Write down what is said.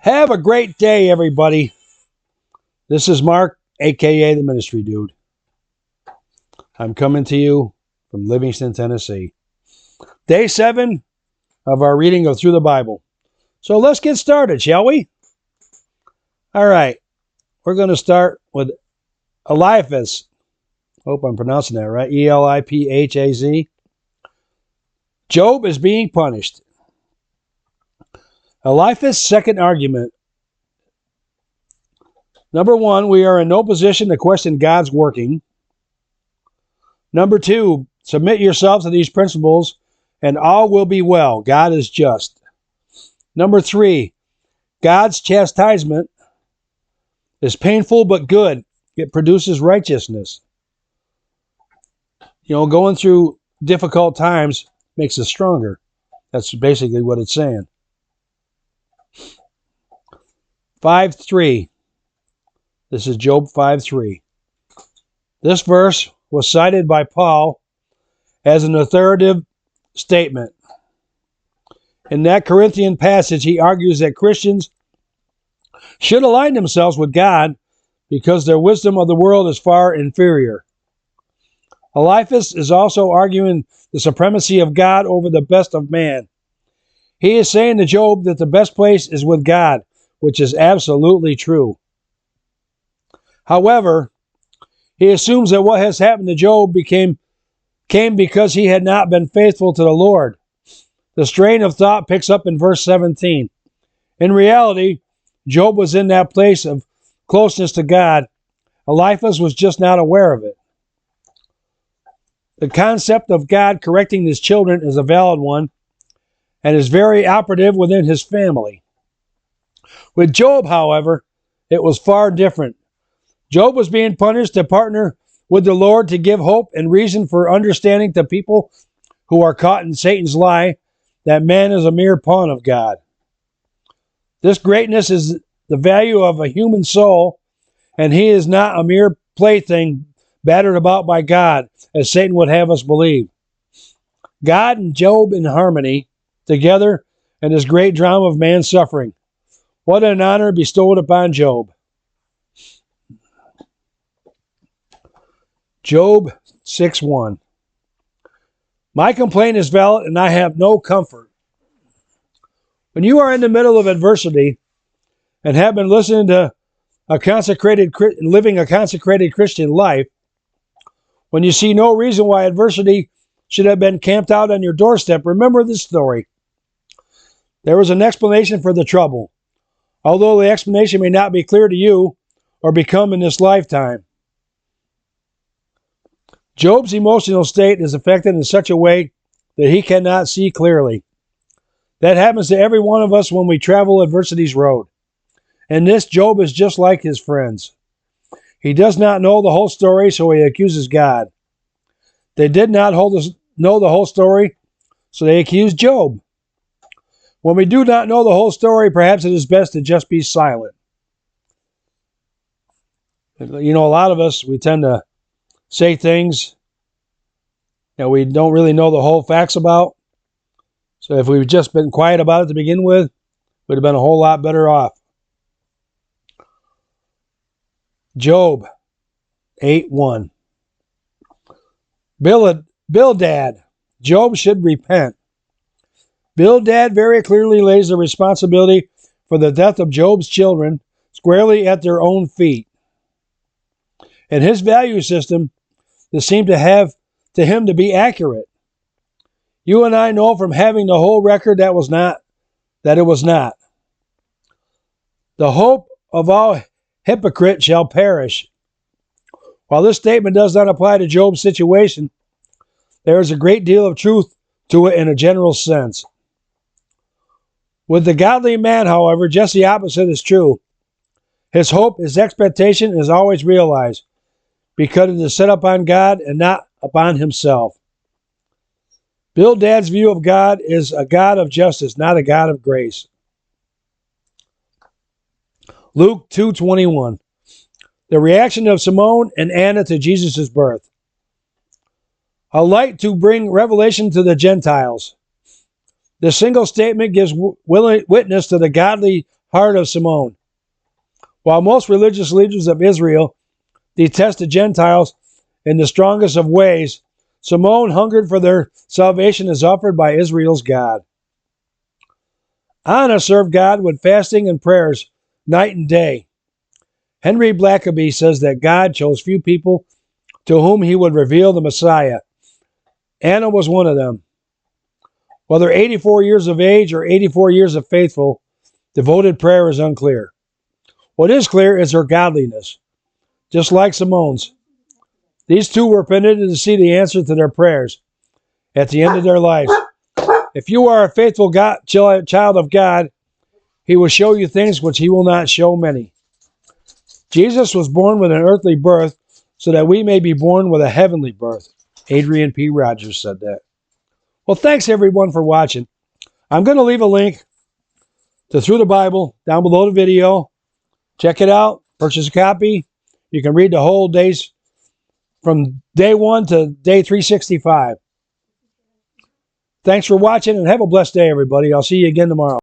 Have a great day, everybody. This is Mark, a.k.a. the Ministry Dude. I'm coming to you from Livingston, Tennessee. Day 7 of our reading of Through the Bible. So let's get started, shall we? All right. We're going to start with Eliphaz. Hope I'm pronouncing that right. Eliphaz. Job is being punished. Eliphaz's second argument. Number 1, we are in no position to question God's working. Number 2, submit yourself to these principles and all will be well. God is just. Number 3, God's chastisement is painful but good. It produces righteousness. Going through difficult times makes us stronger. That's basically what it's saying. 5:3. This is Job 5:3. This verse was cited by Paul as an authoritative statement. In that Corinthian passage, he argues that Christians should align themselves with God because their wisdom of the world is far inferior. Eliphaz is also arguing the supremacy of God over the best of man. He is saying to Job that the best place is with God, which is absolutely true. However, he assumes that what has happened to Job came because he had not been faithful to the Lord. The strain of thought picks up in verse 17. In reality, Job was in that place of closeness to God. Eliphaz was just not aware of it. The concept of God correcting his children is a valid one and is very operative within his family. With Job, however, it was far different. Job was being punished to partner with the Lord to give hope and reason for understanding to people who are caught in Satan's lie that man is a mere pawn of God. This greatness is the value of a human soul, and he is not a mere plaything battered about by God, as Satan would have us believe. God and Job in harmony together in this great drama of man's suffering. What an honor bestowed upon Job. Job 6:1. My complaint is valid and I have no comfort. When you are in the middle of adversity and have been listening to living a consecrated Christian life, when you see no reason why adversity should have been camped out on your doorstep, remember this story. There was an explanation for the trouble, although the explanation may not be clear to you or become in this lifetime. Job's emotional state is affected in such a way that he cannot see clearly. That happens to every one of us when we travel adversity's road. In this, Job is just like his friends. He does not know the whole story, so he accuses God. They did not know the whole story, so they accused Job. When we do not know the whole story, perhaps it is best to just be silent. A lot of us, we tend to say things that we don't really know the whole facts about. So if we've just been quiet about it to begin with, we'd have been a whole lot better off. Job 8:1. Bildad. Job should repent. Bildad very clearly lays the responsibility for the death of Job's children squarely at their own feet. In his value system, this seemed to him to be accurate. You and I know from having the whole record that it was not. The hope of all hypocrite shall perish. While this statement does not apply to Job's situation, there is a great deal of truth to it in a general sense. With the godly man, however, just the opposite is true. His hope, his expectation is always realized because it is set upon God and not upon himself. Bildad's view of God is a God of justice, not a God of grace. Luke 2:21. The reaction of Simone and Anna to Jesus' birth. A light to bring revelation to the Gentiles. The single statement gives witness to the godly heart of Simone. While most religious leaders of Israel detest the Gentiles in the strongest of ways, Simone hungered for their salvation as offered by Israel's God. Anna served God with fasting and prayers night and day. Henry Blackaby says that God chose few people to whom he would reveal the Messiah. Anna was one of them. Whether 84 years of age or 84 years of faithful, devoted prayer is unclear. What is clear is her godliness, just like Simone's. These two were permitted to see the answer to their prayers at the end of their lives. If you are a faithful child of God, he will show you things which he will not show many. Jesus was born with an earthly birth so that we may be born with a heavenly birth. Adrian P. Rogers said that. Well, thanks everyone for watching. I'm going to leave a link to Through the Bible down below the video. Check it out. Purchase a copy. You can read the whole days from day 1 to day 365. Thanks for watching and have a blessed day, everybody. I'll see you again tomorrow.